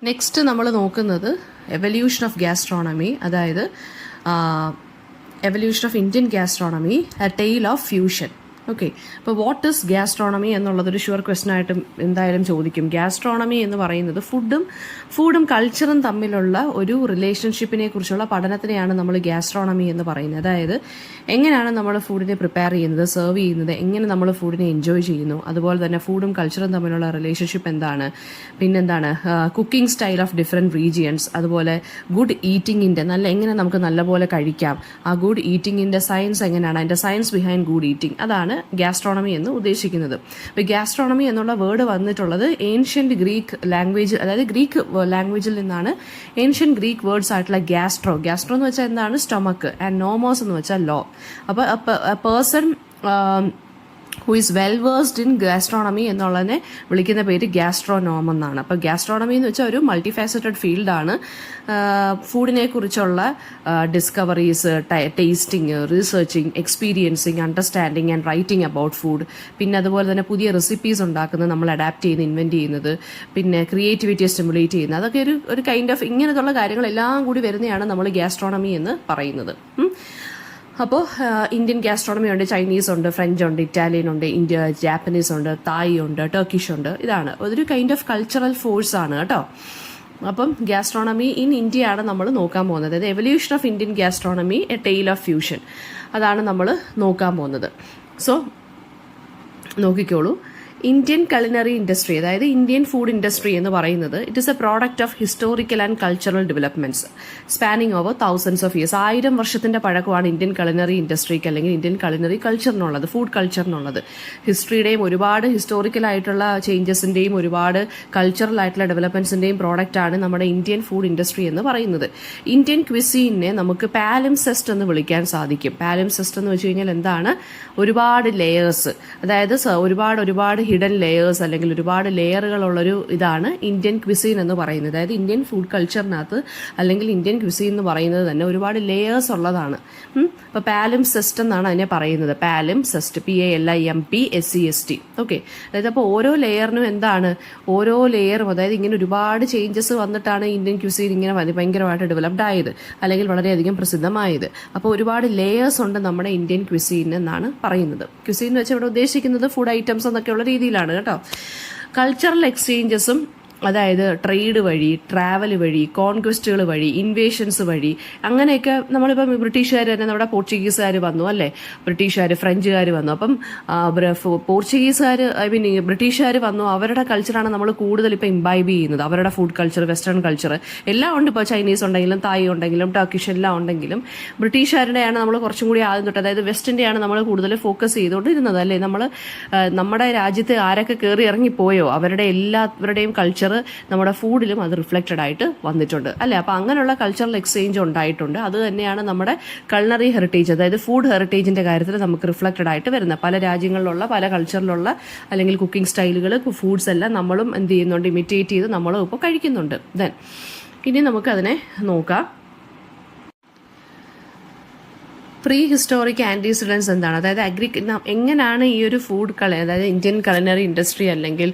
Next നമ്മൾ നോക്കുന്നത് evolution of gastronomy, അതായത് evolution of Indian gastronomy, A tale of fusion. Okay, അപ്പോൾ what is gastronomy എന്നുള്ളതൊരു sure question ആയിട്ട് എന്തായാലും ചോദിക്കും. ഗ്യാസ്ട്രോണമി എന്ന് പറയുന്നത് ഫുഡും കൾച്ചറും തമ്മിലുള്ള ഒരു റിലേഷൻഷിപ്പിനെ കുറിച്ചുള്ള പഠനത്തിനെയാണ് നമ്മൾ ഗ്യാസ്ട്രോണമി എന്ന് പറയുന്നത്. അതായത് എങ്ങനെയാണ് നമ്മൾ ഫുഡിനെ പ്രിപ്പയർ ചെയ്യുന്നത്, സെർവ് ചെയ്യുന്നത്, എങ്ങനെ നമ്മൾ ഫുഡിനെ എൻജോയ് ചെയ്യുന്നു, അതുപോലെ തന്നെ ഫുഡും കൾച്ചറും തമ്മിലുള്ള റിലേഷൻഷിപ്പ് എന്താണ്, പിന്നെന്താണ് cooking style of different regions, അതുപോലെ ഗുഡ് ഈറ്റിങ്ങിൻ്റെ എങ്ങനെ നമുക്ക് നല്ലപോലെ കഴിക്കാം, ആ ഗുഡ് ഈറ്റിങ്ങിൻ്റെ സയൻസ് എങ്ങനെയാണ്, അതിൻ്റെ സയൻസ് ബിഹൈൻഡ് ഗുഡ് ഈറ്റിംഗ്, അതാണ് ഗ്യാസ്ട്രോണമി എന്ന് ഉദ്ദേശിക്കുന്നത്. അപ്പോൾ ഗ്യാസ്ട്രോണമി എന്നുള്ള വേർഡ് വന്നിട്ടുള്ളത് ഏൻഷ്യന്റ് ഗ്രീക്ക് ലാംഗ്വേജ്, അതായത് ഗ്രീക്ക് ലാംഗ്വേജിൽ നിന്നാണ്. ഏൻഷ്യന്റ് ഗ്രീക്ക് വേർഡ്സ് ആയിട്ടുള്ള ഗ്യാസ്ട്രോ എന്ന് വെച്ചാൽ എന്താണ്, സ്റ്റൊമക്ക്, ആൻഡ് നോമോസ് എന്ന് വെച്ചാൽ ലോ. അപ്പോൾ person who is well versed in gastronomy എന്നുള്ളതിനെ വിളിക്കുന്ന പേര് ഗ്യാസ്ട്രോനോം എന്നാണ്. അപ്പോൾ ഗ്യാസ്ട്രോണമി എന്ന് വെച്ചാൽ ഒരു മൾട്ടിഫാസറ്റഡ് ഫീൽഡാണ്. ഫുഡിനെ കുറിച്ചുള്ള discoveries, tasting, researching, experiencing, understanding and writing about food, പിന്നെ അതുപോലെ തന്നെ പുതിയ റെസിപ്പീസ് ഉണ്ടാക്കുന്നത്, നമ്മൾ അഡാപ്റ്റ് ചെയ്യുന്നത്, ഇൻവെന്റ് ചെയ്യുന്നത്, പിന്നെ ക്രിയേറ്റിവിറ്റിയെ സ്റ്റിമുലേറ്റ് ചെയ്യുന്നത്, അതൊക്കെ ഒരു കൈൻഡ് ഓഫ് ഇങ്ങനത്തുള്ള കാര്യങ്ങളെല്ലാം കൂടി വരുന്നതാണ് നമ്മൾ ഗ്യാസ്ട്രോണമി എന്ന് പറയുന്നത്. അപ്പോൾ ഇന്ത്യൻ ഗ്യാസ്ട്രോണമി ഉണ്ട്, ചൈനീസ് ഉണ്ട്, ഫ്രഞ്ച് ഉണ്ട്, ഇറ്റാലിയൻ ഉണ്ട്, ജാപ്പനീസ് ഉണ്ട്, തായ് ഉണ്ട്, ടർക്കിഷ് ഉണ്ട്. ഇതാണ് ഒരു കൈൻഡ് ഓഫ് കൾച്ചറൽ ഫോഴ്സ് ആണ് കേട്ടോ. അപ്പം ഗ്യാസ്ട്രോണമി ഇൻ ഇന്ത്യയാണ് നമ്മൾ നോക്കാൻ പോകുന്നത്. അതായത് evolution of Indian gastronomy, A tale of fusion, അതാണ് നമ്മൾ നോക്കാൻ പോകുന്നത്. സോ നോക്കിക്കോളൂ. ഇന്ത്യൻ കലിനറി ഇൻഡസ്ട്രി, അതായത് ഇന്ത്യൻ ഫുഡ് ഇൻഡസ്ട്രി എന്ന് പറയുന്നത് it is A product of historical and cultural developments spanning over thousands of years. 1000 വർഷത്തിന്റെ പഴക്കമാണ് ഇന്ത്യൻ കലിനറി ഇൻഡസ്ട്രിക്ക് അല്ലെങ്കിൽ ഇന്ത്യൻ കലിനറി കൾച്ചറിനുള്ളത്, ഫുഡ് കൾച്ചറിനുള്ളത്. ഹിസ്റ്ററിയുടെയും ഒരുപാട് ഹിസ്റ്റോറിക്കൽ ആയിട്ടുള്ള ചേഞ്ചസിന്റെയും ഒരുപാട് കൾച്ചറൽ ആയിട്ടുള്ള ഡെവലപ്മെന്റ്സിന്റെയും പ്രോഡക്റ്റ് ആണ് നമ്മുടെ ഇന്ത്യൻ ഫുഡ് ഇൻഡസ്ട്രി എന്ന് പറയുന്നത്. ഇന്ത്യൻ ക്വിസീനെ നമുക്ക് പാലിംസെസ്റ്റ് എന്ന് വിളിക്കാൻ സാധിക്കും. പാലിംസെസ്റ്റ് എന്ന് വെച്ച് കഴിഞ്ഞാൽ എന്താണ്, ഒരുപാട് ലെയേഴ്സ്, അതായത് ഒരുപാട് ഹിഡൻ ലെയേഴ്സ് അല്ലെങ്കിൽ ഒരുപാട് ലെയറുകളുള്ളൊരു ഇതാണ് ഇന്ത്യൻ ക്വിസീൻ എന്ന് പറയുന്നത്. അതായത് ഇന്ത്യൻ ഫുഡ് കൾച്ചറിനകത്ത് അല്ലെങ്കിൽ ഇന്ത്യൻ ക്വിസീൻ എന്ന് പറയുന്നത് തന്നെ ഒരുപാട് ലെയേഴ്സ് ഉള്ളതാണ്. അപ്പോൾ പാലിംസെസ്റ്റ് എന്നാണ് അതിനെ പറയുന്നത്. പാലിംസെസ്റ്റ്, PALIMPSEST. ഓക്കെ, അതായത് അപ്പോൾ ഓരോ ലെയറിനും എന്താണ്, ഓരോ ലെയറും, അതായത് ഇങ്ങനെ ഒരുപാട് ചേഞ്ചസ് വന്നിട്ടാണ് ഇന്ത്യൻ ക്വിസീൻ ഇങ്ങനെ ഭയങ്കരമായിട്ട് ഡെവലപ്ഡ് ആയത് അല്ലെങ്കിൽ വളരെയധികം പ്രസിദ്ധമായത്. അപ്പോൾ ഒരുപാട് ലെയേഴ്സ് ഉണ്ട് നമ്മുടെ ഇന്ത്യൻ ക്വിസീൻ എന്നാണ് പറയുന്നത്. ക്വിസീൻ എന്ന് വെച്ചാൽ ഇവിടെ ഉദ്ദേശിക്കുന്നത് ഫുഡ് ഐറ്റംസ് എന്നൊക്കെയുള്ള രീതിയിലാണ് കേട്ടോ. കൾച്ചറൽ എക്സ്ചേഞ്ചസും, അതായത് ട്രേഡ് വഴി, ട്രാവൽ വഴി, കോൺക്വസ്റ്റുകൾ വഴി, ഇൻവേഷൻസ് വഴി, അങ്ങനെയൊക്കെ നമ്മളിപ്പം ബ്രിട്ടീഷുകാർ തന്നെ, നമ്മുടെ പോർച്ചുഗീസുകാർ വന്നു അല്ലേ, ബ്രിട്ടീഷുകാർ, ഫ്രഞ്ചുകാർ വന്നു. അപ്പം പോർച്ചുഗീസുകാർ, ബ്രിട്ടീഷുകാർ വന്നു, അവരുടെ കൾച്ചറാണ് നമ്മൾ കൂടുതൽ ഇപ്പം ഇംബൈബ് ചെയ്യുന്നത്. അവരുടെ ഫുഡ് കൾച്ചർ, വെസ്റ്റേൺ കൾച്ചർ എല്ലാം ഉണ്ട്. ഇപ്പോൾ ചൈനീസ് ഉണ്ടെങ്കിലും തായ് ഉണ്ടെങ്കിലും ടർക്കിഷ് എല്ലാം ഉണ്ടെങ്കിലും ബ്രിട്ടീഷുകാരുടെയാണ് നമ്മൾ കുറച്ചും കൂടി ആദ്യം തൊട്ട്, അതായത് വെസ്റ്റിൻ്റെയാണ് നമ്മൾ കൂടുതൽ ഫോക്കസ് ചെയ്തുകൊണ്ടിരുന്നത് അല്ലേ. നമ്മുടെ രാജ്യത്ത് ആരൊക്കെ കയറി ഇറങ്ങിപ്പോയോ അവരുടെ എല്ലാവരുടെയും കൾച്ചർ നമ്മുടെ ഫുഡിലും അത് റിഫ്ലക്റ്റഡ് ആയിട്ട് വന്നിട്ടുണ്ട് അല്ലെ. അപ്പൊ അങ്ങനെയുള്ള കൾച്ചറൽ എക്സ്ചേഞ്ച് ഉണ്ടായിട്ടുണ്ട്. അത് തന്നെയാണ് നമ്മുടെ കൾണറി ഹെറിറ്റേജ്, അതായത് ഫുഡ് ഹെറിറ്റേജിന്റെ കാര്യത്തിൽ നമുക്ക് റിഫ്ലക്റ്റഡ് ആയിട്ട് വരുന്ന പല രാജ്യങ്ങളിലുള്ള പല കൾച്ചറിലുള്ള അല്ലെങ്കിൽ കുക്കിംഗ് സ്റ്റൈലുകൾ, ഫുഡ്സ് എല്ലാം നമ്മളും എന്ത് ചെയ്യുന്നുണ്ട്, ഇമിറ്റേറ്റ് ചെയ്ത് നമ്മളും ഇപ്പോൾ കഴിക്കുന്നുണ്ട്. ദെൻ ഇനി നമുക്ക് അതിനെ നോക്കാം. പ്രീ ഹിസ്റ്റോറിക് ആൻറ്റിസിഡൻസ് എന്താണ്, അതായത് എങ്ങനെയാണ് ഈ ഒരു ഫുഡ് അതായത് ഇന്ത്യൻ കലിനറി ഇൻഡസ്ട്രി അല്ലെങ്കിൽ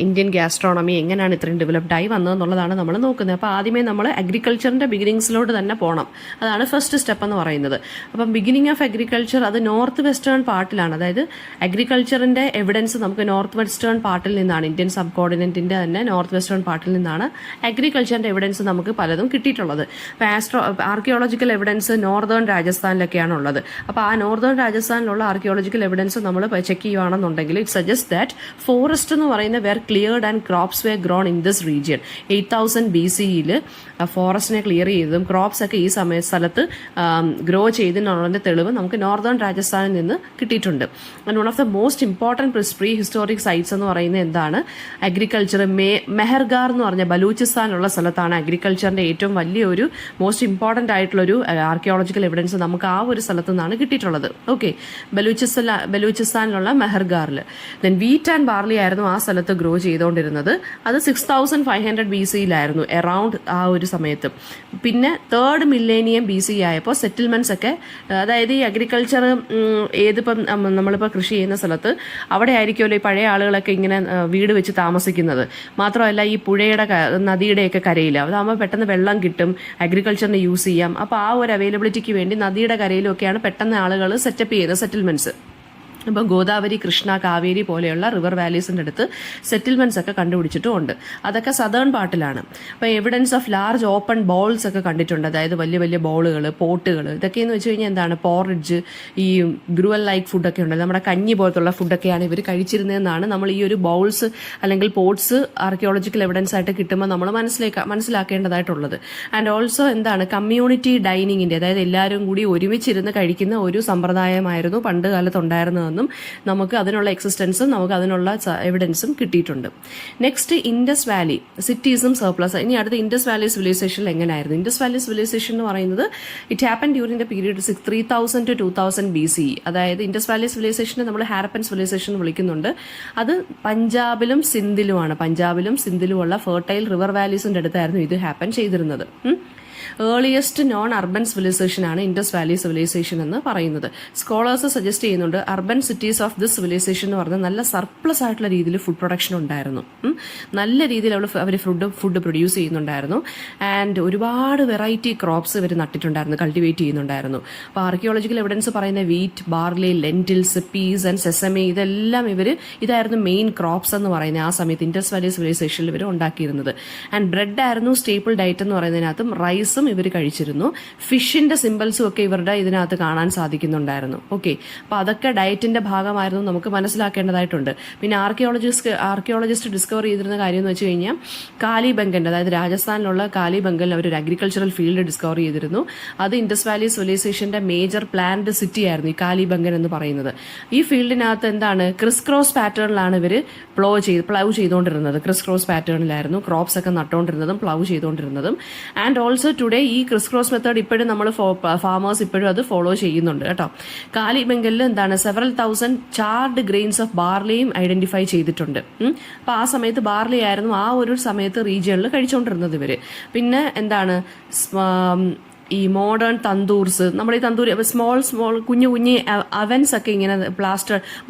ഇന്ത്യൻ ഗ്യാസ്ട്രോണമി എങ്ങനെയാണ് ഇത്രയും ഡെവലപ്ഡ് ആയി വന്നതെന്നുള്ളതാണ് നമ്മൾ നോക്കുന്നത്. അപ്പോൾ ആദ്യമേ നമ്മൾ അഗ്രികൾച്ചറിന്റെ ബിഗിനിങ്സിലോട്ട് തന്നെ പോകണം. അതാണ് ഫസ്റ്റ് സ്റ്റെപ്പ് എന്ന് പറയുന്നത്. അപ്പം ബിഗിനിങ് ഓഫ് അഗ്രികൾച്ചർ അത് നോർത്ത് വെസ്റ്റേൺ പാർട്ടിലാണ്. അതായത് അഗ്രികൾച്ചറിന്റെ എവിഡൻസ് നമുക്ക് നോർത്ത് വെസ്റ്റേൺ പാർട്ടിൽ നിന്നാണ്, ഇന്ത്യൻ സബ് കോർഡിനന്റിന്റെ തന്നെ നോർത്ത് വെസ്റ്റേൺ പാർട്ടിൽ നിന്നാണ് അഗ്രികൾച്ചറിന്റെ എവിഡൻസ് നമുക്ക് പലതും കിട്ടിയിട്ടുള്ളത്. ആർക്കിയോളജിക്കൽ എവിഡൻസ് നോർത്തേൺ രാജസ്ഥാനിലൊക്കെ ഉള്ളത്. അപ്പോൾ ആ നോർത്തേൺ രാജസ്ഥാനിലുള്ള ആർക്കിയോളജിക്കൽ എവിഡൻസ് നമ്മൾ ചെക്ക് ചെയ്യുകയാണെന്നുണ്ടെങ്കിൽ ഇറ്റ് സജസ്റ്റ് ദാറ്റ് ഫോറസ്റ്റ് എന്ന് പറയുന്ന were cleared and crops were grown in this region. 8000 BCയിൽ ഫോറസ്റ്റിനെ ക്ലിയർ ചെയ്തതും ക്രോപ്സ് ഒക്കെ ഈ സ്ഥലത്ത് ഗ്രോ ചെയ്തതിനുള്ളതിന്റെ തെളിവ് നമുക്ക് നോർത്തേൺ രാജസ്ഥാനിൽ നിന്ന് കിട്ടിയിട്ടുണ്ട്. And one of the most important pre historic sites എന്ന് പറയുന്നത് എന്താണ്, അഗ്രികൾച്ചർ. മെഹർഗാർ എന്ന് പറഞ്ഞ ബലൂചിസ്ഥാനുള്ള സ്ഥലത്താണ് അഗ്രികൾച്ചറിന്റെ ഏറ്റവും വലിയ ഒരു മോസ്റ്റ് ഇമ്പോർട്ടൻ്റ് ആയിട്ടുള്ള ഒരു ആർക്കിയോളജിക്കൽ എവിഡൻസ് നമുക്ക് ആ ഒരു ഒരു സ്ഥലത്തു നിന്നാണ് കിട്ടിയിട്ടുള്ളത്. ഓക്കെ, ബലൂചിസ്ഥാനിലുള്ള മെഹർഗാറിൽ. ദെൻ വീറ്റ് ആൻഡ് ബാർലി ആയിരുന്നു ആ സ്ഥലത്ത് ഗ്രോ ചെയ്തുകൊണ്ടിരുന്നത്. അത് 6500 BC-യിലായിരുന്നു, എറൗണ്ട് ആ ഒരു സമയത്ത്. പിന്നെ 3rd millennium BC ആയപ്പോൾ സെറ്റിൽമെന്റ്സ് ഒക്കെ, അതായത് ഈ അഗ്രികൾച്ചർ ഏതിപ്പം നമ്മളിപ്പോൾ കൃഷി ചെയ്യുന്ന സ്ഥലത്ത് അവിടെ ആയിരിക്കുമല്ലോ ഈ പഴയ ആളുകളൊക്കെ ഇങ്ങനെ വീട് വെച്ച് താമസിക്കുന്നത്. മാത്രമല്ല ഈ പുഴയുടെ നദിയുടെയൊക്കെ കരയിൽ അതാകുമ്പോൾ പെട്ടെന്ന് വെള്ളം കിട്ടും, അഗ്രികൾച്ചറിന് യൂസ് ചെയ്യാം. അപ്പോൾ ആ ഒരു അവൈലബിലിറ്റിക്ക് വേണ്ടി നദിയുടെ കരയിലൊക്കെയാണ് പെട്ടെന്ന് ആളുകൾ സെറ്റപ്പ് ചെയ്യുന്നത് സെറ്റിൽമെന്റ്സ്. ഇപ്പം ഗോദാവരി, കൃഷ്ണ, കാവേരി പോലെയുള്ള റിവർ വാലീസിൻ്റെ അടുത്ത് സെറ്റിൽമെന്റ്സ് ഒക്കെ കണ്ടുപിടിച്ചിട്ടുമുണ്ട്. അതൊക്കെ സദേൺ പാർട്ടിലാണ്. അപ്പം evidence of large open balls ഒക്കെ കണ്ടിട്ടുണ്ട്. അതായത് വലിയ വലിയ ബോളുകൾ, പോട്ടുകൾ. ഇതൊക്കെയെന്ന് വെച്ച് കഴിഞ്ഞാൽ എന്താണ്, പോറിഡ്ജ്, ഈ ഗ്രൂവൽ ലൈക്ക് ഫുഡൊക്കെ ഉണ്ട്, നമ്മുടെ കഞ്ഞി പോലത്തുള്ള ഫുഡൊക്കെയാണ് ഇവർ കഴിച്ചിരുന്നതെന്നാണ് നമ്മൾ ഈ ഒരു ബൗൾസ് അല്ലെങ്കിൽ പോട്ട്സ് ആർക്കിയോളജിക്കൽ എവിഡൻസ് ആയിട്ട് കിട്ടുമ്പോൾ നമ്മൾ മനസ്സിലാക്കേണ്ടതായിട്ടുള്ളത്. ആൻഡ് ഓൾസോ എന്താണ്, കമ്മ്യൂണിറ്റി ഡൈനിങ്ങിൻ്റെ, അതായത് എല്ലാവരും കൂടി ഒരുമിച്ചിരുന്ന് കഴിക്കുന്ന ഒരു സമ്പ്രദായമായിരുന്നു പണ്ട് കാലത്ത് ഉണ്ടായിരുന്നതെന്നും നമുക്ക് അതിനുള്ള എക്സിസ്റ്റൻസും നമുക്ക് അതിനുള്ള എവിഡൻസും കിട്ടിയിട്ടുണ്ട്. നെക്സ്റ്റ്, ഇൻഡസ് വാലി സിറ്റീസും സർപ്ലസ്. ഇനി അടുത്ത ഇൻഡസ് വാലി സിവിലൈസേഷനിൽ എങ്ങനെയായിരുന്നു? ഇൻഡസ് വാലി സിവിലൈസേഷൻ എന്ന് പറയുന്നത് it happen during the period 3000 to 2000 BCE. അതായത് ഇൻഡസ് വാലി സിവിലൈസേഷനെ നമ്മൾ ഹാരപ്പൻ സിവിലൈസേഷൻ എന്ന് വിളിക്കുന്നുണ്ട്. അത് പഞ്ചാബിലും സിന്ധിലുമാണ്. പഞ്ചാബിലും സിന്ധിലുമുള്ള ഫെർട്ടൈൽ റിവർ വാലീസിന്റെ അടുത്തായിരുന്നു ഇത് ഹാപ്പൻ ചെയ്തിരുന്നത്. ഏർലിയസ്റ്റ് നോൺ അർബൻ സിവിലൈസേഷൻ ആണ് ഇൻഡസ് വാലി സിവിലൈസേഷൻ എന്ന് പറയുന്നത്. സ്കോളേഴ്സ് സജസ്റ്റ് ചെയ്യുന്നുണ്ട് urban cities of this civilization എന്ന് പറഞ്ഞാൽ നല്ല സർപ്ലസ് ആയിട്ടുള്ള രീതിയിൽ ഫുഡ് പ്രൊഡക്ഷൻ ഉണ്ടായിരുന്നു. നല്ല രീതിയിൽ അവർ ഫുഡ് പ്രൊഡ്യൂസ് ചെയ്യുന്നുണ്ടായിരുന്നു. ആൻഡ് ഒരുപാട് വെറൈറ്റി ക്രോപ്സ് ഇവർ നട്ടിട്ടുണ്ടായിരുന്നു, കൾട്ടിവേറ്റ് ചെയ്യുന്നുണ്ടായിരുന്നു. അപ്പോൾ ആർക്കിയോളജിക്കൽ എവിഡൻസ് പറയുന്ന wheat, barley, ലെന്റിൽസ്, piece and sesame ഇതെല്ലാം ഇതായിരുന്നു മെയിൻ ക്രോപ്സ് എന്ന് പറയുന്നത് ആ സമയത്ത് ഇൻഡസ് വാലി സിവിലൈസേഷനിൽ ഇവർ ഉണ്ടാക്കിയിരുന്നത്. ആൻഡ് ബ്രെഡ് ആയിരുന്നു സ്റ്റേപ്പിൾ ഡയറ്റ് എന്ന് പറയുന്നതിനകത്തും റൈസും ഇവർ കഴിച്ചിരുന്നു. ഫിഷിന്റെ സിമ്പിൾസും ഒക്കെ ഇവരുടെ ഇതിനകത്ത് കാണാൻ സാധിക്കുന്നുണ്ടായിരുന്നു. ഓക്കെ, അപ്പൊ അതൊക്കെ ഡയറ്റിന്റെ ഭാഗമായിരുന്നു, നമുക്ക് മനസ്സിലാക്കേണ്ടതായിട്ടുണ്ട്. പിന്നെ ആർക്കിയോളജിസ്റ്റ് ഡിസ്കവർ ചെയ്തിരുന്ന കാര്യം എന്ന് വെച്ച് കഴിഞ്ഞാൽ കാലിബംഗൻ, അതായത് രാജസ്ഥാനിലുള്ള കാലിബംഗനിൽ അവർ ഒരു അഗ്രികൾച്ചറൽ ഫീൽഡ് ഡിസ്കവർ ചെയ്തിരുന്നു. അത് ഇൻഡസ് വാലി സിവിലൈസേഷന്റെ മേജർ പ്ലാൻഡ് സിറ്റി ആയിരുന്നു ഈ കാലിബംഗൻ എന്ന് പറയുന്നത്. ഈ ഫീൽഡിനകത്ത് എന്താണ്, ക്രിസ് ക്രോസ് പാറ്റേണിലാണ് ഇവർ പ്ലൗ ചെയ്തുകൊണ്ടിരുന്നത്. ക്രിസ് ക്രോസ് പാറ്റേണിലായിരുന്നു ക്രോപ്സ് ഒക്കെ നട്ടുകൊണ്ടിരുന്നതും പ്ലൗ ചെയ്തുകൊണ്ടിരുന്നതും. ആൻഡ് ഓൾസോ ടുഡേ ഈ ക്രിസ് ക്രോസ് മെത്തേഡ് ഇപ്പോഴും നമ്മൾ ഫാമേഴ്സ് ഇപ്പോഴും അത് ഫോളോ ചെയ്യുന്നുണ്ട് കേട്ടോ. കാലിബംഗലിൽ എന്താണ്, several thousand charred grains of ബാർലിയും ഐഡന്റിഫൈ ചെയ്തിട്ടുണ്ട്. അപ്പൊ ആ സമയത്ത് ബാർലി ആയിരുന്നു ആ ഒരു സമയത്ത് റീജിയണിൽ കഴിച്ചുകൊണ്ടിരുന്നത് ഇവര്. പിന്നെ എന്താണ്, ഈ മോഡേൺ തന്തൂർസ്, നമ്മുടെ ഈ തന്തൂർ സ്മോൾ കുഞ്ഞു അവൻസ് ഒക്കെ ഇങ്ങനെ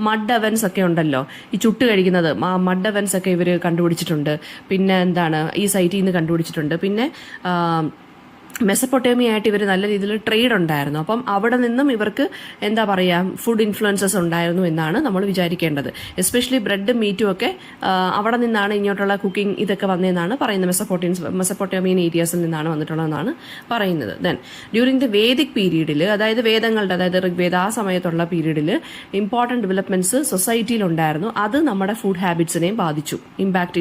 മഡ് അവൻസ് ഒക്കെ ഉണ്ടല്ലോ, ഈ ചുട്ട് കഴിക്കുന്നത് മഡ് അവൻസ് ഒക്കെ ഇവർ കണ്ടുപിടിച്ചിട്ടുണ്ട്. പിന്നെ എന്താണ്, ഈ സൈറ്റിൽ നിന്ന് കണ്ടുപിടിച്ചിട്ടുണ്ട്. പിന്നെ മെസപ്പൊട്ടേമിയായിട്ട് ഇവർ നല്ല രീതിയിൽ ട്രേഡ് ഉണ്ടായിരുന്നു. അപ്പം അവിടെ നിന്നും ഇവർക്ക് എന്താ പറയുക, ഫുഡ് ഇൻഫ്ലുവൻസസ് ഉണ്ടായിരുന്നു എന്നാണ് നമ്മൾ വിചാരിക്കേണ്ടത്. എസ്പെഷ്യലി ബ്രെഡും മീറ്റും ഒക്കെ അവിടെ നിന്നാണ് ഇങ്ങോട്ടുള്ള കുക്കിംഗ് ഇതൊക്കെ വന്നതെന്നാണ് പറയുന്നത്. മെസപ്പൊട്ടേമിയൻ ഏരിയാസിൽ നിന്നാണ് വന്നിട്ടുള്ളതെന്നാണ് പറയുന്നത്. ദെൻ ഡ്യൂറിംഗ് ദ വേദിക് പീരീഡിൽ, അതായത് വേദങ്ങളുടെ, അതായത് ഋഗ്വേദ ആ സമയത്തുള്ള പീരീഡിൽ ഇമ്പോർട്ടൻറ്റ് ഡെവലപ്മെന്റ്സ് സൊസൈറ്റിയിൽ ഉണ്ടായിരുന്നു. അത് നമ്മുടെ ഫുഡ് ഹാബിറ്റ്സിനെയും ബാധിച്ചു,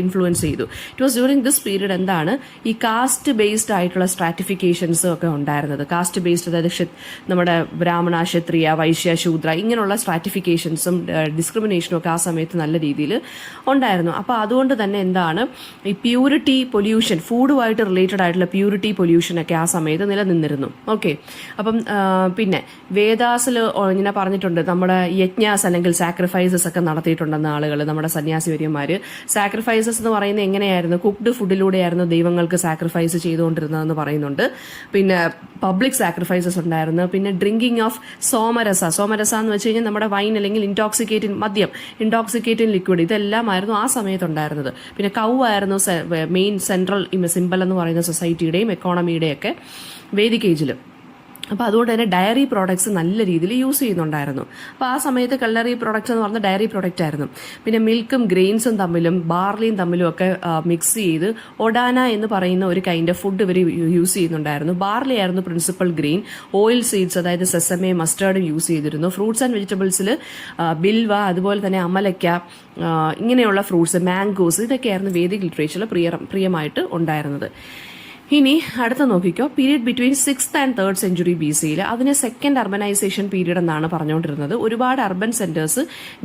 ഇൻഫ്ലുവൻസ് ചെയ്തു. It was during this period എന്താണ്, ഈ കാസ്റ്റ് ബേസ്ഡ് ആയിട്ടുള്ള സ്ട്രാറ്റിഫിക്കേഷൻസും ഒക്കെ ഉണ്ടായിരുന്നത്. കാസ്റ്റ് ബേസ്ഡ്, അതായത് നമ്മുടെ ബ്രാഹ്മണ, ക്ഷത്രിയ, വൈശ്യ, ശൂദ്ര ഇങ്ങനെയുള്ള സ്ട്രാറ്റിഫിക്കേഷൻസും ഡിസ്ക്രിമിനേഷനും ഒക്കെ ആ സമയത്ത് നല്ല രീതിയിൽ ഉണ്ടായിരുന്നു. അപ്പോൾ അതുകൊണ്ട് തന്നെ എന്താണ്, ഈ പ്യൂരിറ്റി പൊല്യൂഷൻ, ഫുഡുമായിട്ട് റിലേറ്റഡ് ആയിട്ടുള്ള പ്യൂരിറ്റി പൊല്യൂഷൻ ഒക്കെ ആ സമയത്ത് നിലനിന്നിരുന്നു. ഓക്കെ, അപ്പം പിന്നെ വേദാസിൽ ഇങ്ങനെ പറഞ്ഞിട്ടുണ്ട്, നമ്മുടെ യജ്ഞാസ് അല്ലെങ്കിൽ സാക്രിഫൈസസ് ഒക്കെ നടത്തിയിട്ടുണ്ടെന്ന് ആളുകൾ, നമ്മുടെ സന്യാസിവര്യന്മാർ. സാക്രിഫൈസസ് എന്ന് പറയുന്നത് എങ്ങനെയായിരുന്നു, കുക്ക്ഡ് ഫുഡിലൂടെയായിരുന്നു ദൈവങ്ങൾക്ക് സാക്രിഫൈസ് ചെയ്തുകൊണ്ടിരുന്നതെന്ന് പറയുന്നുണ്ട്. പിന്നെ പബ്ലിക് സാക്രിഫൈസസ് ഉണ്ടായിരുന്നു. പിന്നെ ഡ്രിങ്കിങ് ഓഫ് സോമരസ എന്ന് വെച്ച് കഴിഞ്ഞാൽ നമ്മുടെ വൈൻ അല്ലെങ്കിൽ ഇൻടോക്സിക്കേറ്റിംഗ് ലിക്വിഡ്, ഇതെല്ലാമായിരുന്നു ആ സമയത്ത് ഉണ്ടായിരുന്നത്. പിന്നെ കൗ ആയിരുന്നു മെയിൻ സെൻട്രൽ സിംബൽ എന്ന് പറയുന്ന സൊസൈറ്റിയുടെയും എക്കോണമിയുടെയും ഒക്കെ വേദിക് ഏജിൽ. അപ്പോൾ അതുകൊണ്ട് തന്നെ ഡയറി പ്രോഡക്ട്സ് നല്ല രീതിയിൽ യൂസ് ചെയ്യുന്നുണ്ടായിരുന്നു. അപ്പോൾ ആ സമയത്ത് കല്ലറി പ്രോഡക്ട്സ് എന്ന് പറഞ്ഞാൽ ഡയറി പ്രോഡക്റ്റ് ആയിരുന്നു. പിന്നെ മിൽക്കും ഗ്രെയിൻസും തമ്മിലും ബാർലിയും തമ്മിലും ഒക്കെ മിക്സ് ചെയ്ത് ഒഡാന എന്ന് പറയുന്ന ഒരു കൈൻഡ് ഓഫ് ഫുഡ് ഇവർ യൂസ് ചെയ്യുന്നുണ്ടായിരുന്നു. ബാർലി ആയിരുന്നു പ്രിൻസിപ്പൽ ഗ്രെയിൻ. ഓയിൽ സീഡ്സ്, അതായത് സെസമേ, മസ്റ്റേർഡും യൂസ് ചെയ്തിരുന്നു. ഫ്രൂട്ട്സ് ആൻഡ് വെജിറ്റബിൾസിൽ ബിൽവ, അതുപോലെ തന്നെ അമലക്ക, ഇങ്ങനെയുള്ള ഫ്രൂട്ട്സ്, മാംഗോസ്, ഇതൊക്കെയായിരുന്നു വേദിക് ലിറ്ററേച്ചറിൽ പ്രിയമായിട്ട് ഉണ്ടായിരുന്നത്. ഇനി അടുത്ത നോക്കിക്കോ, period between 6th and 3rd century BC-യിൽ അതിനെ സെക്കൻഡ് അർബനൈസേഷൻ പീരീഡ് എന്നാണ് പറഞ്ഞുകൊണ്ടിരുന്നത്. ഒരുപാട് അർബൻ സെന്റേഴ്സ്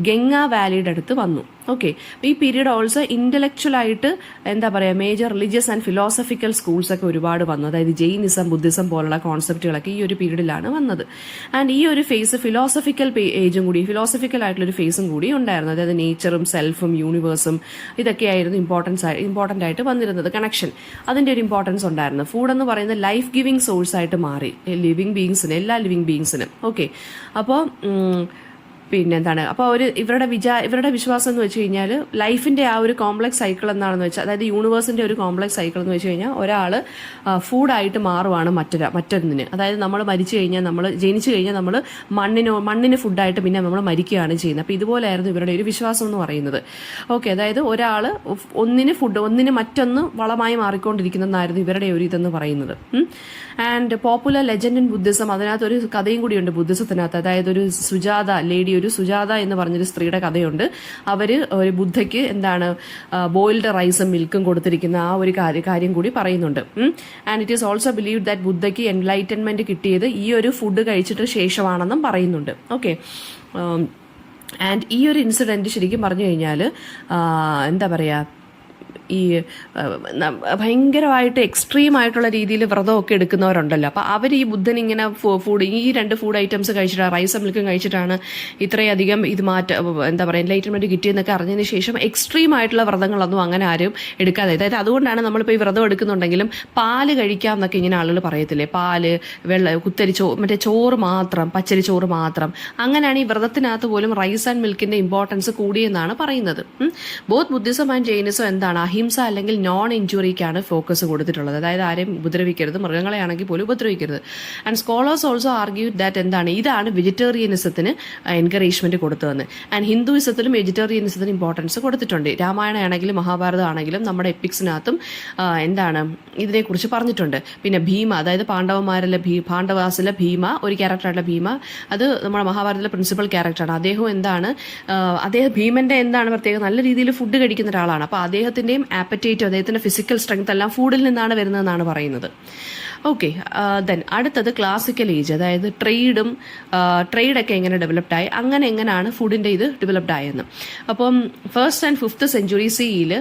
ഗംഗ വാലിയുടെ അടുത്ത് വന്നു. ഓക്കെ, ഈ പീരീഡ് ഓൾസോ ഇന്റലക്ച്വൽ ആയിട്ട് എന്താ പറയുക, major religious and philosophical schools ഒക്കെ ഒരുപാട് വന്നു. അതായത് ജെയിനിസം, ബുദ്ധിസം പോലുള്ള കോൺസെപ്റ്റുകളൊക്കെ ഈ ഒരു പീരീഡിലാണ് വന്നത്. ആൻഡ് ഈ ഒരു ഫേസ് ഫിലോസഫിക്കൽ ഏജും കൂടി, ഫിലോസഫിക്കൽ ആയിട്ടുള്ള ഒരു ഫേസും കൂടി ഉണ്ടായിരുന്നു. അതായത് നേച്ചറും സെൽഫും യൂണിവേഴ്സും ഇതൊക്കെയായിരുന്നു ഇമ്പോർട്ടൻ്റ് ആയിട്ട് വന്നിരുന്നത്. കണക്ഷൻ, അതിന്റെ ഒരു ഇമ്പോർട്ടൻസ് ഉണ്ടായിരുന്നു. ഫുഡ് എന്ന് പറയുന്നത് ലൈഫ് ഗിവിംഗ് സോഴ്സ് ആയിട്ട് മാറി ലിവിങ് ബീങ്സിന്, എല്ലാ ലിവിങ് ബീങ്സിനും. ഓക്കെ, അപ്പോൾ പിന്നെന്താണ്, അപ്പോൾ ഇവരുടെ വിശ്വാസം എന്ന് വെച്ച് കഴിഞ്ഞാൽ ലൈഫിന്റെ ആ ഒരു കോംപ്ലക്സ് സൈക്കിൾ എന്താണെന്ന് വെച്ചാൽ, അതായത് യൂണിവേഴ്സിന്റെ ഒരു കോംപ്ലക്സ് സൈക്കിൾ എന്ന് വെച്ച് കഴിഞ്ഞാൽ ഒരാൾ ഫുഡായിട്ട് മാറുവാണ് മറ്റൊന്നിന്. അതായത് നമ്മൾ മരിച്ചു കഴിഞ്ഞാൽ, നമ്മൾ ജനിച്ചു കഴിഞ്ഞാൽ നമ്മൾ മണ്ണിന് ഫുഡായിട്ട് പിന്നെ നമ്മൾ മരിക്കുകയാണ് ചെയ്യുന്നത്. അപ്പോൾ ഇതുപോലെയായിരുന്നു ഇവരുടെ ഒരു വിശ്വാസം എന്ന് പറയുന്നത്. ഓക്കെ, അതായത് ഒരാൾ ഒന്നിന് മറ്റൊന്ന് വളമായി മാറിക്കൊണ്ടിരിക്കുന്നതെന്നായിരുന്നു ഇവരുടെ ഒരു ഇതെന്ന് പറയുന്നത്. And popular legend in Buddhism, അതിനകത്തൊരു കഥയും കൂടിയുണ്ട് ബുദ്ധിസത്തിനകത്ത്. അതായത് ഒരു സുജാത എന്ന് പറഞ്ഞൊരു സ്ത്രീയുടെ കഥയുണ്ട്. അവര് ഒരു ബുദ്ധയ്ക്ക് എന്താണ് ബോയിൽഡ് റൈസും മിൽക്കും കൊടുത്തിരിക്കുന്ന ആ ഒരു കാര്യം കൂടി പറയുന്നുണ്ട്. And it is also believe that ബുദ്ധയ്ക്ക് എൻലൈറ്റൻമെന്റ് കിട്ടിയത് ഈ ഒരു ഫുഡ് കഴിച്ചിട്ട് ശേഷമാണെന്നും പറയുന്നുണ്ട്. ഓക്കെ, ആൻഡ് ഈ ഒരു ഇൻസിഡന്റ് ശരിക്കും പറഞ്ഞു കഴിഞ്ഞാൽ എന്താ പറയാ, ഈ ഭയങ്കരമായിട്ട് എക്സ്ട്രീം ആയിട്ടുള്ള രീതിയിൽ വ്രതമൊക്കെ എടുക്കുന്നവരുണ്ടല്ലോ. അപ്പോൾ അവർ ഈ ബുദ്ധൻ ഇങ്ങനെ ഈ 2 ഫുഡ് ഐറ്റംസ് കഴിച്ചിട്ടാണ്, റൈസും മിൽക്കും കഴിച്ചിട്ടാണ് ഇത്രയധികം ഇത് എന്താ പറയുക എൻലൈറ്റൻമെന്റ് കിട്ടിയെന്നൊക്കെ അറിഞ്ഞതിന് ശേഷം എക്സ്ട്രീം ആയിട്ടുള്ള വ്രതങ്ങളൊന്നും അങ്ങനെ ആരും എടുക്കാതെ. അതായത് അതുകൊണ്ടാണ് നമ്മളിപ്പോൾ ഈ വ്രതം എടുക്കുന്നുണ്ടെങ്കിലും പാല് കഴിക്കാം എന്നൊക്കെ ഇങ്ങനെ ആളുകൾ പറയത്തില്ലേ, പാല്, മറ്റേ ചോറ് മാത്രം, പച്ചരി ചോറ് മാത്രം. അങ്ങനെയാണ് ഈ വ്രതത്തിനകത്ത് പോലും റൈസ് ആൻഡ് മിൽക്കിന്റെ ഇമ്പോർട്ടൻസ് കൂടിയെന്നാണ് പറയുന്നത്. ബോത്ത് ബുദ്ധിസം ആൻഡ് ജൈനിസം എന്താണ്, അഹിംസ അല്ലെങ്കിൽ നോൺ ഇഞ്ചുറിക്കാണ് ഫോക്കസ് കൊടുത്തിട്ടുള്ളത്. അതായത് ആരെയും ഉപദ്രവിക്കരുത്, മൃഗങ്ങളെ ആണെങ്കിൽ പോലും ഉപദ്രവിക്കരുത്. And scholars also argue that എന്താണ്, ഇതാണ് വെജിറ്റേറിയനിസത്തിന് എൻകറേജ്മെന്റ് കൊടുത്തതെന്ന്. ആൻഡ് ഹിന്ദുയിസത്തിലും വെജിറ്റേറിയനിസത്തിന് ഇമ്പോർട്ടൻസ് കൊടുത്തിട്ടുണ്ട്. രാമായണ ആണെങ്കിലും മഹാഭാരതം ആണെങ്കിലും നമ്മുടെ എപ്പിക്സിനകത്തും എന്താണ് ഇതിനെക്കുറിച്ച് പറഞ്ഞിട്ടുണ്ട്. പിന്നെ ഭീമ, അതായത് പാണ്ഡവാസിലെ ഭീമ, ഒരു ക്യാരക്ടറായിട്ടുള്ള ഭീമ, അത് നമ്മുടെ മഹാഭാരതത്തിലെ പ്രിൻസിപ്പൽ ക്യാരക്ടറാണ്. അദ്ദേഹം എന്താണ്, ഭീമന്റെ എന്താണ് പ്രത്യേകം, നല്ല രീതിയിൽ ഫുഡ് കഴിക്കുന്ന ഒരാളാണ്. അപ്പോൾ അദ്ദേഹത്തിന്റെയും ആപ്പറ്റൈറ്റും അദ്ദേഹത്തിന്റെ ഫിസിക്കൽ സ്ട്രെങ്ത് എല്ലാം ഫുഡിൽ നിന്നാണ് വരുന്നതെന്നാണ് പറയുന്നത്. ഓക്കെ, ദെൻ അടുത്തത് ക്ലാസിക്കൽ ഏജ്, അതായത് ട്രേഡൊക്കെ എങ്ങനെ ഡെവലപ്ഡ് ആയി, എങ്ങനെയാണ് ഫുഡിന്റെ ഇത് ഡെവലപ്ഡ് ആയെന്ന്. അപ്പം 1st and 5th century CE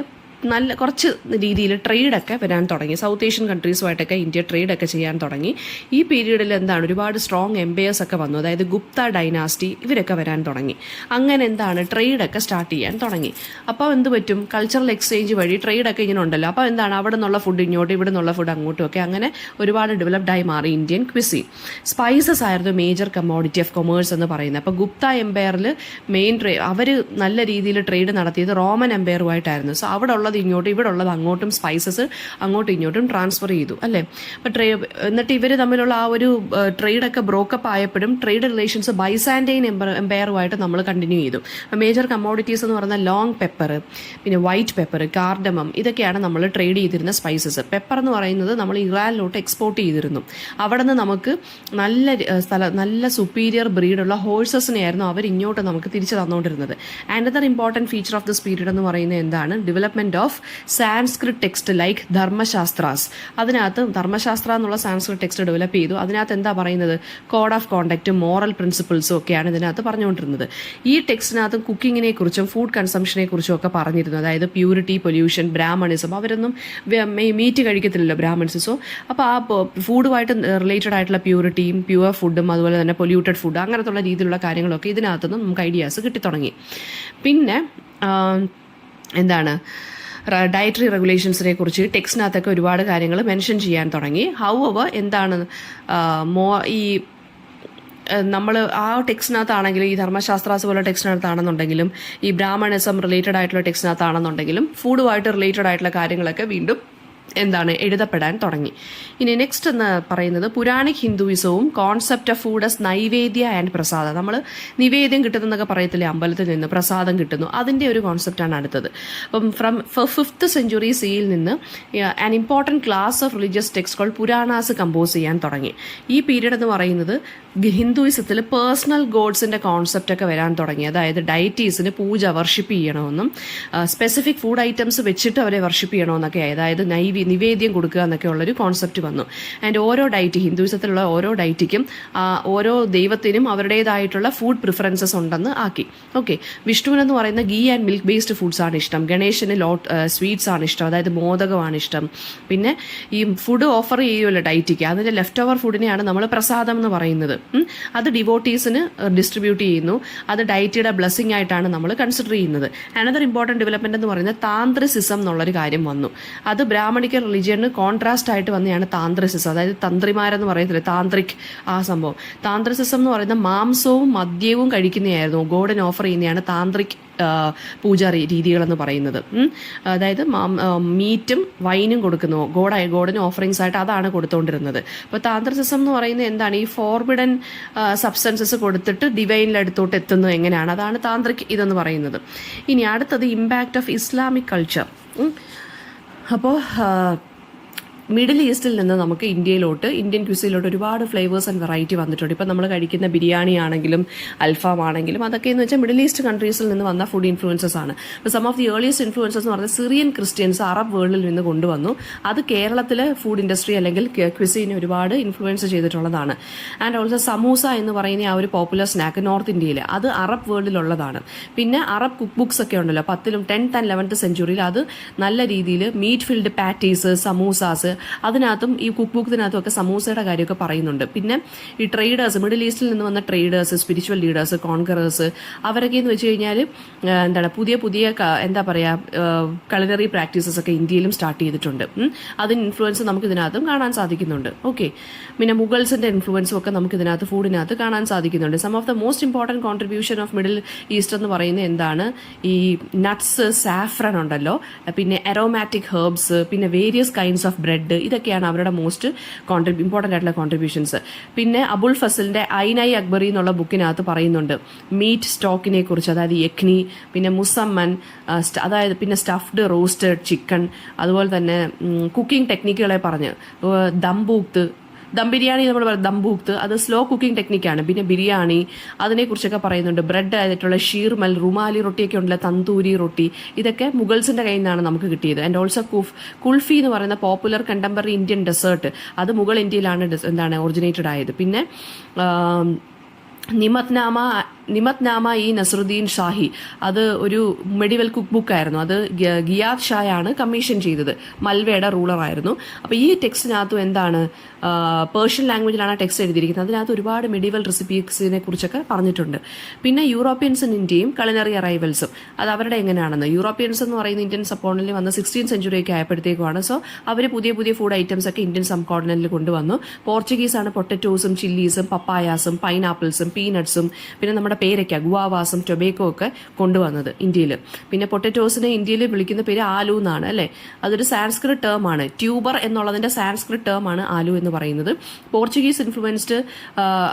നല്ല കുറച്ച് രീതിയിൽ ട്രേഡൊക്കെ വരാൻ തുടങ്ങി. സൗത്ത് ഏഷ്യൻ കൺട്രീസുമായിട്ടൊക്കെ ഇന്ത്യ ട്രേഡൊക്കെ ചെയ്യാൻ തുടങ്ങി. ഈ പീരീഡിൽ എന്താണ് ഒരുപാട് സ്ട്രോങ് എംപയേഴ്സ് ഒക്കെ വന്നു. അതായത് ഗുപ്ത ഡൈനാസ്റ്റി ഇവരൊക്കെ വരാൻ തുടങ്ങി. അങ്ങനെ എന്താണ് ട്രേഡൊക്കെ സ്റ്റാർട്ട് ചെയ്യാൻ തുടങ്ങി. അപ്പോൾ എന്ത് പറ്റും, കൾച്ചറൽ എക്സ്ചേഞ്ച് വഴി ട്രേഡൊക്കെ ഇങ്ങനെ ഉണ്ടല്ലോ. അപ്പോൾ എന്താണ് അവിടെ നിന്നുള്ള ഫുഡ് ഇങ്ങോട്ട്, ഇവിടെ നിന്നുള്ള ഫുഡ് അങ്ങോട്ടും ഒക്കെ അങ്ങനെ ഒരുപാട് ഡെവലപ്ഡായി മാറി ഇന്ത്യൻ ക്വിസീൻ. സ്പൈസസ് ആയിരുന്നു മേജർ കമ്മോഡിറ്റി ഓഫ് കൊമേഴ്സ് എന്ന് പറയുന്നത്. അപ്പോൾ ഗുപ്ത എംപയറിൽ അവർ നല്ല രീതിയിൽ ട്രേഡ് നടത്തിയത് റോമൻ എംപയറുമായിട്ടായിരുന്നു. സോ അവിടെ ഉള്ളത് ഇങ്ങോട്ടും, ഇവിടെ ഉള്ളത് അങ്ങോട്ടും, സ്പൈസസ് അങ്ങോട്ടും ഇങ്ങോട്ടും ട്രാൻസ്ഫർ ചെയ്തു അല്ലേ. അപ്പം എന്നിട്ട് ഇവർ തമ്മിലുള്ള ആ ഒരു ട്രേഡൊക്കെ ബ്രോക്കപ്പ് ആയപ്പോഴും ട്രേഡ് റിലേഷൻസ് ബൈസാൻറ്റൈൻ എംപയറുമായിട്ട് നമ്മൾ കണ്ടിന്യൂ ചെയ്തു. മേജർ കമ്മോഡിറ്റീസ് എന്ന് പറഞ്ഞാൽ ലോങ് പെപ്പർ, പിന്നെ വൈറ്റ് പെപ്പർ, കാർഡമം, ഇതൊക്കെയാണ് നമ്മൾ ട്രേഡ് ചെയ്തിരുന്ന സ്പൈസസ്. പെപ്പർ എന്ന് പറയുന്നത് നമ്മൾ ഇറാനിലോട്ട് എക്സ്പോർട്ട് ചെയ്തിരുന്നു. അവിടെ നിന്ന് നമുക്ക് നല്ല സുപ്പീരിയർ ബ്രീഡുള്ള ഹോഴ്സസിനെയായിരുന്നു അവർ ഇങ്ങോട്ട് നമുക്ക് തിരിച്ചു തന്നുകൊണ്ടിരുന്നത്. Another important feature of this period എന്ന് പറയുന്നത് എന്താണ്, development of Sanskrit text like Dharmashastras. അതിനകത്ത് ധർമ്മശാസ്ത്ര എന്നുള്ള സാൻസ്ക്രിറ്റ് ടെക്സ്റ്റ് ഡെവലപ്പ് ചെയ്തു. അതിനകത്ത് എന്താ പറയുന്നത്, കോഡ് ഓഫ് കോണ്ടക്റ്റും മോറൽ പ്രിൻസിപ്പിൾസും ഒക്കെയാണ് ഇതിനകത്ത് പറഞ്ഞുകൊണ്ടിരുന്നത്. ഈ ടെക്സ്റ്റിനകത്ത് കുക്കിങ്ങിനെ കുറിച്ചും ഫുഡ് കൺസംഷനെ കുറിച്ചും ഒക്കെ പറഞ്ഞിരുന്നു. അതായത് പ്യൂരിറ്റി, പൊല്യൂഷൻ, ബ്രാഹ്മണിസം. അവരൊന്നും മീറ്റ് കഴിക്കത്തില്ലല്ലോ ബ്രാഹ്മൺസ്. സോ അപ്പോൾ ആ ഫുഡുമായിട്ട് റിലേറ്റഡ് ആയിട്ടുള്ള പ്യൂരിറ്റിയും പ്യുവർ ഫുഡും അതുപോലെ തന്നെ പൊല്യൂട്ടഡ് ഫുഡ് അങ്ങനത്തുള്ള രീതിയിലുള്ള കാര്യങ്ങളൊക്കെ ഇതിനകത്തുനിന്ന് നമുക്ക് ഐഡിയാസ് കിട്ടിത്തുടങ്ങി. പിന്നെ എന്താണ് ഡയറ്ററി റെഗുലേഷൻസിനെ കുറിച്ച് ടെക്സ്റ്റിനകത്തൊക്കെ ഒരുപാട് കാര്യങ്ങൾ മെൻഷൻ ചെയ്യാൻ തുടങ്ങി. ഹൗവർ എന്താണ് ഈ നമ്മൾ ആ ടെക്സ്റ്റിനകത്താണെങ്കിലും, ഈ ധർമ്മശാസ്ത്രാസ് പോലെ ടെക്സ്റ്റിനകത്താണെന്നുണ്ടെങ്കിലും, ഈ ബ്രാഹ്മണിസം റിലേറ്റഡ് ആയിട്ടുള്ള ടെക്സ്റ്റിനകത്താണെന്നുണ്ടെങ്കിലും ഫുഡുമായിട്ട് റിലേറ്റഡ് ആയിട്ടുള്ള കാര്യങ്ങളൊക്കെ വീണ്ടും എന്താണ് എഴുതപ്പെടാൻ തുടങ്ങി. ഇനി നെക്സ്റ്റ് എന്ന് പറയുന്നത് പുരാണിക് ഹിന്ദുയിസവും concept of food as naivedya and prasada. നമ്മൾ നിവേദ്യം കിട്ടുന്നതൊക്കെ പറയത്തില്ലേ, അമ്പലത്തിൽ നിന്ന് പ്രസാദം കിട്ടുന്നു, അതിൻ്റെ ഒരു കോൺസെപ്റ്റാണ് അടുത്തത്. അപ്പം ഫ്രം 5th century CE നിന്ന് an important class of religious ടെക്സ്റ്റുകൾ പുരാണാസ് കമ്പോസ് ചെയ്യാൻ തുടങ്ങി. ഈ പീരീഡ് എന്ന് പറയുന്നത് ഹിന്ദുയിസത്തിൽ പേഴ്സണൽ ഗോഡ്സിൻ്റെ കോൺസെപ്റ്റ് ഒക്കെ വരാൻ തുടങ്ങി. അതായത് ഡയറ്റീസിന് പൂജ വർഷിപ്പ് ചെയ്യണമെന്നും സ്പെസിഫിക് ഫുഡ് ഐറ്റംസ് വെച്ചിട്ട് അവരെ വർഷിപ്പ് ചെയ്യണമെന്നൊക്കെ. അതായത് നൈവേദ്യം, നിവേദ്യം കൊടുക്കുക എന്നൊക്കെ ഉള്ളൊരു കോൺസെപ്റ്റ് വന്നു. ആൻഡ് ഓരോ ഡയറ്റ്, ഹിന്ദുയിസത്തിലുള്ള ഓരോ ഡയറ്റിക്കും ഓരോ ദൈവത്തിനും അവരുടേതായിട്ടുള്ള ഫുഡ് പ്രിഫറൻസസ് ഉണ്ടെന്ന് ആക്കി. ഓക്കെ, വിഷ്ണുവിനെന്ന് പറയുന്ന ghee and milk based foods ആണ് ഇഷ്ടം. ഗണേശന് സ്വീറ്റ്സ് ആണ് ഇഷ്ടം, അതായത് മോദകമാണ് ഇഷ്ടം. പിന്നെ ഈ ഫുഡ് ഓഫർ ചെയ്യുമല്ലോ ഡയറ്റിക്ക്, അതിൻ്റെ ലെഫ്റ്റ് ഓവർ ഫുഡിനെയാണ് നമ്മൾ പ്രസാദം എന്ന് പറയുന്നത്. അത് ഡിവോട്ടീസിന് ഡിസ്ട്രിബ്യൂട്ട് ചെയ്യുന്നു. അത് ഡയറ്റിയുടെ ബ്ലെസ്സിങ് ആയിട്ടാണ് നമ്മൾ കൺസിഡർ ചെയ്യുന്നത്. അനദർ ഇമ്പോർട്ടൻറ്റ് ഡെവലപ്മെന്റ് എന്ന് പറയുന്നത് താന്ത്രിസിസം എന്നുള്ളൊരു കാര്യം വന്നു. അത് ബ്രാഹ്മണിക്കൽ റിലിജിയന് കോൺട്രാസ്റ്റ് ആയിട്ട് വന്നെയാണ് താന്ത്രിസിസം, അതായത് തന്ത്രിമാരെന്ന് പറയത്തില്ല, താന്ത്രിക് ആ സംഭവം. താന്ത്രിസിസം എന്ന് പറയുന്നത് മാംസവും മദ്യവും കഴിക്കുന്നതായിരുന്നു, ഗോഡിന് ഓഫർ ചെയ്യുന്നതാണ് താന്ത്രിക് പൂജാ രീതികളെന്ന് പറയുന്നത്. അതായത് മീറ്റും വൈനും കൊടുക്കുന്നു ഗോഡിന് ഓഫറിങ്സ് ആയിട്ട്, അതാണ് കൊടുത്തുകൊണ്ടിരുന്നത്. അപ്പോൾ താന്ത്രിസിസം എന്ന് പറയുന്നത് എന്താണ്? ഈ ഫോർബിഡൻ സബ്സ്റ്റൻസസ് കൊടുത്തിട്ട് ഡിവൈനിലടുത്തോട്ട് എത്തുന്നു എങ്ങനെയാണ്, അതാണ് താന്ത്രിക് ഇതെന്ന് പറയുന്നത്. ഇനി അടുത്തത് ഇമ്പാക്റ്റ് ഓഫ് ഇസ്ലാമിക് കൾച്ചർ. അപ്പോൾ മിഡിൽ ഈസ്റ്റിൽ നിന്ന് നമുക്ക് ഇന്ത്യൻ ക്യൂസിലോട്ട് ഒരുപാട് ഫ്ലേവേഴ്സ് ആൻഡ് വെറൈറ്റി വന്നിട്ടുണ്ട്. ഇപ്പം നമ്മൾ കഴിക്കുന്ന ബിരിയാണി ആണെങ്കിലും അൽഫാം ആണെങ്കിലും അതൊക്കെ എന്ന് വെച്ചാൽ മിഡിൽ ഈസ്റ്റ് കൺട്രീസിൽ നിന്ന് വന്ന ഫുഡ് ഇൻഫ്ലുവൻസസ് ആണ്. ഇപ്പോൾ some of the earliest influences എന്ന് പറഞ്ഞാൽ സിറിയൻ ക്രിസ്ത്യൻസ് അറബ് വേൾഡിൽ നിന്ന് കൊണ്ടുവന്നു. അത് കേരളത്തിലെ ഫുഡ് ഇൻഡസ്ട്രി അല്ലെങ്കിൽ ക്വിസീനെ ഒരുപാട് ഇൻഫ്ലുവൻസ് ചെയ്തിട്ടുള്ളതാണ്. ആൻഡ് ഓൾസോ സമൂസ എന്ന് പറയുന്ന ആ ഒരു പോപ്പുലർ സ്നാക്ക് നോർത്ത് ഇന്ത്യയിൽ, അത് അറബ് വേൾഡിലുള്ളതാണ്. പിന്നെ അറബ് കുക്ക് ബുക്സ് ഒക്കെ ഉണ്ടല്ലോ 10th and 11th സെഞ്ചുറിയിൽ, അത് നല്ല രീതിയിൽ മീറ്റ് ഫിൽഡ് പാറ്റീസ്, സമൂസാസ്, അതിനകത്തും ഈ കുക്ക് ബുക്കിനകത്തും ഒക്കെ സമൂസയുടെ കാര്യമൊക്കെ പറയുന്നുണ്ട്. പിന്നെ ഈ ട്രേഡേഴ്സ്, മിഡിൽ ഈസ്റ്റിൽ നിന്ന് വന്ന ട്രേഡേഴ്സ്, സ്പിരിച്വൽ ലീഡേഴ്സ്, കോൺകറേഴ്സ്, അവരൊക്കെ എന്ന് വെച്ച് കഴിഞ്ഞാൽ എന്താണ് പുതിയ എന്താ പറയുക കൾനറി പ്രാക്ടീസസ് ഒക്കെ ഇന്ത്യയിലും സ്റ്റാർട്ട് ചെയ്തിട്ടുണ്ട്. അതിന് ഇൻഫ്ലുവൻസ് നമുക്ക് ഇതിനകത്തും കാണാൻ സാധിക്കുന്നുണ്ട്. ഓക്കെ, പിന്നെ മുഗൾസിന്റെ ഇൻഫ്ലുവൻസും ഒക്കെ നമുക്ക് ഇതിനകത്ത് ഫുഡിനകത്ത് കാണാൻ സാധിക്കുന്നുണ്ട്. Some of the most important contribution of Middle East എന്ന് പറയുന്നത് എന്താണ്? ഈ നട്ട്സ്, സാഫ്രൺ ഉണ്ടല്ലോ, പിന്നെ അരോമാറ്റിക് ഹെർബ്സ്, പിന്നെ വേരിയസ് കൈൻഡ്സ് ഓഫ് ബ്രെഡ്, ഇതൊക്കെയാണ് അവരുടെ മോസ്റ്റ് ഇമ്പോർട്ടൻ്റ് ആയിട്ടുള്ള കോൺട്രിബ്യൂഷൻസ്. പിന്നെ അബുൾ ഫസലിന്റെ ഐനൈ അക്ബറി എന്നുള്ള ബുക്കിനകത്ത് പറയുന്നുണ്ട് മീറ്റ് സ്റ്റോക്കിനെ കുറിച്ച്, അതായത് യഖ്നി, പിന്നെ മുസമ്മൻ, അതായത് പിന്നെ സ്റ്റഫ്ഡ് റോസ്റ്റഡ് ചിക്കൻ, അതുപോലെ തന്നെ കുക്കിംഗ് ടെക്നിക്കുകളെ പറഞ്ഞ് ദം ബിരിയാണി നമ്മൾ പറയും ദംബൂക്ത്, അത് സ്ലോ കുക്കിംഗ് ടെക്നിക്കാണ്. പിന്നെ ബിരിയാണി അതിനെക്കുറിച്ചൊക്കെ പറയുന്നുണ്ട്. ബ്രെഡ് ആയിട്ടുള്ള ഷീർമൽ, റുമാലി റൊട്ടിയൊക്കെ ഉണ്ടല്ലോ, തന്തൂരി റൊട്ടി, ഇതൊക്കെ മുഗൾസിന്റെ കയ്യിൽ നിന്നാണ് നമുക്ക് കിട്ടിയത്. ആൻഡ് ഓൾസോ കുൽഫി എന്ന് പറയുന്ന പോപ്പുലർ കണ്ടംപററി ഇന്ത്യൻ ഡെസേർട്ട്, അത് മുഗൾ ഇന്ത്യയിലാണ് ഒറിജിനേറ്റഡ് ആയത്. പിന്നെ നിമത്നാമ ഈ നസറുദ്ദീൻ ഷാഹി, അത് ഒരു മെഡിവൽ കുക്ക് ബുക്ക് ആയിരുന്നു. അത് ഗിയാദ് ഷായാണ് കമ്മീഷൻ ചെയ്തത്, മൽവയുടെ റൂളർ ആയിരുന്നു. അപ്പോൾ ഈ ടെക്സ്റ്റിനകത്തും എന്താണ്, പേർഷ്യൻ ലാംഗ്വേജിലാണ് ടെക്സ്റ്റ് എഴുതിയിരിക്കുന്നത്. അതിനകത്ത് ഒരുപാട് മെഡിവൽ റെസിപ്പീസിനെ കുറിച്ചൊക്കെ പറഞ്ഞിട്ടുണ്ട്. പിന്നെ യൂറോപ്യൻസ് ഇൻ ഇന്ത്യയും കൾനറി അറൈവൽസും, അത് അവരുടെ എങ്ങനെയാണെന്ന്. യൂറോപ്യൻസ് എന്ന് പറയുന്ന ഇന്ത്യൻ സബ് കോണ്ടിനെന്റിൽ വന്ന് 16th സെഞ്ചുറിയൊക്കെ ആയപ്പോഴത്തേക്കുമാണ്. സോ അവർ പുതിയ ഫുഡ് ഐറ്റംസ് ഒക്കെ ഇന്ത്യൻ സബ് കോണ്ടിനെന്റിൽ കൊണ്ടുവന്നു. പോർച്ചുഗീസ് ആണ് പൊട്ടറ്റോസും ചില്ലീസും പപ്പായാസും പൈനാപ്പിൾസും പീനട്സും, പിന്നെ നമ്മുടെ പേരയ്ക്ക, ഗുവാവാസും ടൊബേക്കോ ഒക്കെ കൊണ്ടുവന്നത് ഇന്ത്യയിൽ. പിന്നെ പൊട്ടറ്റോസിനെ ഇന്ത്യയിൽ വിളിക്കുന്ന പേര് ആലു എന്നാണ് അല്ലേ. അതൊരു സാൻസ്ക്രിറ്റ് ടേം ആണ്. ട്യൂബർ എന്നുള്ളതിന്റെ സാൻസ്ക്രിറ്റ് ടേം ആണ് ആലു എന്ന് പറയുന്നത്. പോർച്ചുഗീസ് ഇൻഫ്ലുവൻസ്ഡ്,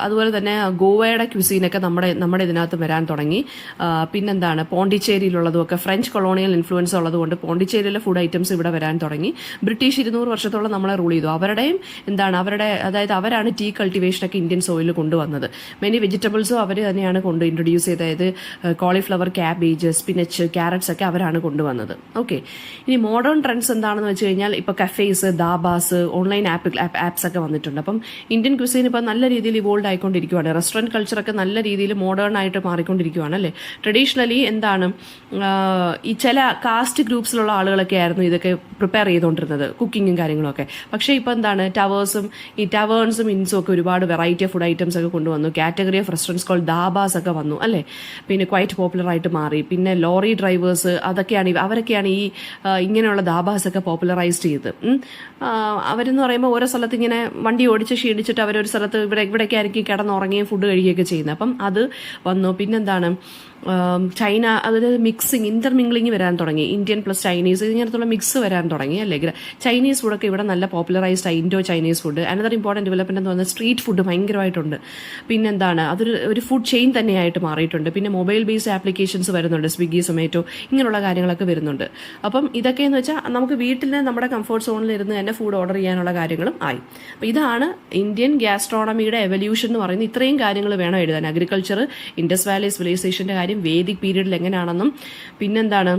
അതുപോലെ തന്നെ ഗോവയുടെ ക്യുസീനൊക്കെ നമ്മുടെ ഇതിനകത്ത് വരാൻ തുടങ്ങി. പിന്നെന്താണ്, പോണ്ടിച്ചേരിയിലുള്ളതും ഒക്കെ ഫ്രഞ്ച് കൊളോണിയൽ ഇൻഫ്ലുവൻസ് ഉള്ളതുകൊണ്ട് പോണ്ടിച്ചേരിയിലെ ഫുഡ് ഐറ്റംസ് ഇവിടെ വരാൻ തുടങ്ങി. ബ്രിട്ടീഷ് 200 വർഷത്തോളം നമ്മളെ റൂൾ ചെയ്തു. അതായത് അവരാണ് ടീ കൾട്ടിവേഷനൊക്കെ ഇന്ത്യൻ സോയിലിൽ കൊണ്ടുവന്നത്. മെനി വെജിറ്റബിൾസും അവർ തന്നെയാണ് ഇൻട്രൊഡ്യൂസ് ചെയ്തത്. അതായത് കോളിഫ്ലവർ, ക്യാബേജ്, സ്പിനച്ച്, ക്യാരറ്റ്സ് ഒക്കെ അവരാണ് കൊണ്ടുവന്നത്. ഓക്കെ, ഇനി മോഡേൺ ട്രെൻഡ്സ് എന്താണെന്ന് വെച്ച് കഴിഞ്ഞാൽ ഇപ്പോൾ കഫേസ്, ദാബാസ്, ഓൺലൈൻ ആപ്സ് ഒക്കെ വന്നിട്ടുണ്ട്. അപ്പം ഇന്ത്യൻ ക്വിസീൻ ഇപ്പോൾ നല്ല രീതിയിൽ ഇവോൾവ് ആയിക്കൊണ്ടിരിക്കുകയാണ്. റെസ്റ്റോറൻറ്റ് കൾച്ചറൊക്കെ നല്ല രീതിയിൽ മോഡേൺ ആയിട്ട് മാറിക്കൊണ്ടിരിക്കുകയാണ് അല്ലേ. ട്രഡീഷണലി എന്താണ്, ഈ ചില കാസ്റ്റ് ഗ്രൂപ്പ്സിലുള്ള ആളുകളൊക്കെ ആയിരുന്നു ഇതൊക്കെ പ്രിപ്പയർ ചെയ്തുകൊണ്ടിരുന്നത്, കുക്കിങ്ങും കാര്യങ്ങളൊക്കെ. പക്ഷേ ഇപ്പോൾ എന്താണ്, ടവേൺസും ഇൻസും ഒക്കെ ഒരുപാട് വെറൈറ്റി ഓഫ് ഫുഡ് ഐറ്റംസ് ഒക്കെ കൊണ്ടുവന്നു. കാറ്റഗറി ഓഫ് റെസ്റ്റോറൻറ്റ്സ് കോൾ ദാബാസ് ഒക്കെ വന്നു അല്ലേ. പിന്നെ ക്വൈറ്റ് പോപ്പുലർ ആയിട്ട് മാറി. പിന്നെ ലോറി ഡ്രൈവേഴ്സ്, അവരൊക്കെയാണ് ഈ ഇങ്ങനെയുള്ള ദാബാസ് ഒക്കെ പോപ്പുലറൈസ് ചെയ്ത്. അവരെന്ന് പറയുമ്പോൾ ഓരോ സ്ഥലത്ത് ഇങ്ങനെ വണ്ടി ഓടിച്ച് ക്ഷീണിച്ചിട്ട് അവരൊരു സ്ഥലത്ത് ഇവിടേക്ക് ആയിരിക്കും കിടന്നുറങ്ങുകയും ഫുഡ് കഴിക്കുകയൊക്കെ ചെയ്യുന്നത്. അപ്പം അത് വന്നു. പിന്നെന്താണ്, ചൈന, അതായത് ഇന്റർമിംഗ്ലിങ് വരാൻ തുടങ്ങി. ഇന്ത്യൻ പ്ലസ് ചൈനീസ്, ഇങ്ങനത്തുള്ള മിക്സ് വരാൻ തുടങ്ങി അല്ലേ. ചൈനീസ് ഫുഡൊക്കെ ഇവിടെ നല്ല പോപ്പുലറൈസ്ഡ് ആയി. Indo Chinese food. Another important development എന്ന് പറഞ്ഞാൽ സ്ട്രീറ്റ് ഫുഡ് ഭയങ്കരമായിട്ടുണ്ട്. പിന്നെന്താണ്, അതൊരു ഫുഡ് ചെയിൻ തന്നെയായിട്ട് മാറിയിട്ടുണ്ട്. പിന്നെ മൊബൈൽ ബേസ്ഡ് ആപ്ലിക്കേഷൻസ് വരുന്നുണ്ട്, സ്വിഗ്ഗി, സൊമാറ്റോ, ഇങ്ങനെയുള്ള കാര്യങ്ങളൊക്കെ വരുന്നുണ്ട്. അപ്പം ഇതൊക്കെയെന്ന് വെച്ചാൽ നമുക്ക് വീട്ടിൽ നമ്മുടെ കംഫർട്ട് സോണിൽ ഇരുന്ന് തന്നെ ഫുഡ് ഓർഡർ ചെയ്യാനുള്ള കാര്യങ്ങളും ആയി. അപ്പോൾ ഇതാണ് ഇന്ത്യൻ ഗ്യാസ്ട്രോണമിയുടെ എവല്യൂഷൻ എന്ന് പറയുന്നത്. ഇത്രയും കാര്യങ്ങൾ വേണം എഴുതാൻ. അഗ്രികൾച്ചർ, ഇൻഡസ് വാലി സിവിലൈസേഷന്റെ കാര്യം, വേദിക് പീരീഡിൽ എങ്ങനെയാണെന്നും, പിന്നെന്താണ്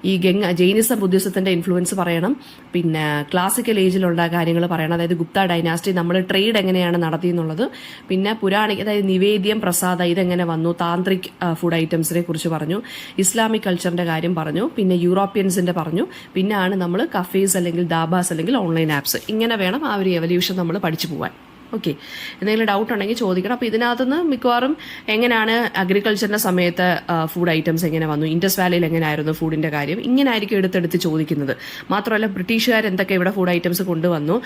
ഈ ജൈനിസം ബുദ്ധിസത്തിൻ്റെ ഇൻഫ്ലുവൻസ് പറയണം. പിന്നെ ക്ലാസിക്കൽ ഏജിലുള്ള കാര്യങ്ങൾ പറയണം, അതായത് ഗുപ്ത ഡൈനാസ്റ്റി നമ്മൾ ട്രേഡ് എങ്ങനെയാണ് നടത്തിയെന്നുള്ളത്. പിന്നെ പുരാണിക്, അതായത് നിവേദ്യം, പ്രസാദ, ഇതെങ്ങനെ വന്നു, താന്ത്രിക് ഫുഡ് ഐറ്റംസിനെ കുറിച്ച് പറഞ്ഞു, ഇസ്ലാമിക് കൾച്ചറിൻ്റെ കാര്യം പറഞ്ഞു, പിന്നെ യൂറോപ്യൻസിൻ്റെ പറഞ്ഞു. പിന്നെയാണ് നമ്മൾ കഫേസ് അല്ലെങ്കിൽ ദാബാസ് അല്ലെങ്കിൽ ഓൺലൈൻ ആപ്സ്. ഇങ്ങനെ വേണം ആ ഒരു എവല്യൂഷൻ നമ്മൾ പഠിച്ചു പോകാൻ. ഓക്കെ, എന്തെങ്കിലും ഡൗട്ട് ഉണ്ടെങ്കിൽ ചോദിക്കണം. അപ്പോൾ ഇതിനകത്തുനിന്ന് മിക്കവാറും എങ്ങനെയാണ് അഗ്രികൾച്ചറിൻ്റെ സമയത്ത് ഫുഡ് ഐറ്റംസ് എങ്ങനെ വന്നു, ഇൻഡസ് വാലിയിൽ എങ്ങനെയായിരുന്നു ഫുഡിൻ്റെ കാര്യം, ഇങ്ങനെ ആയിരിക്കും എടുത്തെടുത്ത് ചോദിക്കുന്നത്. മാത്രമല്ല ബ്രിട്ടീഷുകാർ എന്തൊക്കെ ഇവിടെ ഫുഡ് ഐറ്റംസ് കൊണ്ടുവന്നു,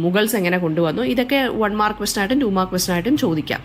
മുഗൾസ് എങ്ങനെ കൊണ്ടുവന്നു, ഇതൊക്കെ 1 മാർക്ക് ക്വസ്റ്റനായിട്ടും 2 മാർക്ക് ക്വസ്റ്റനായിട്ടും ചോദിക്കാം.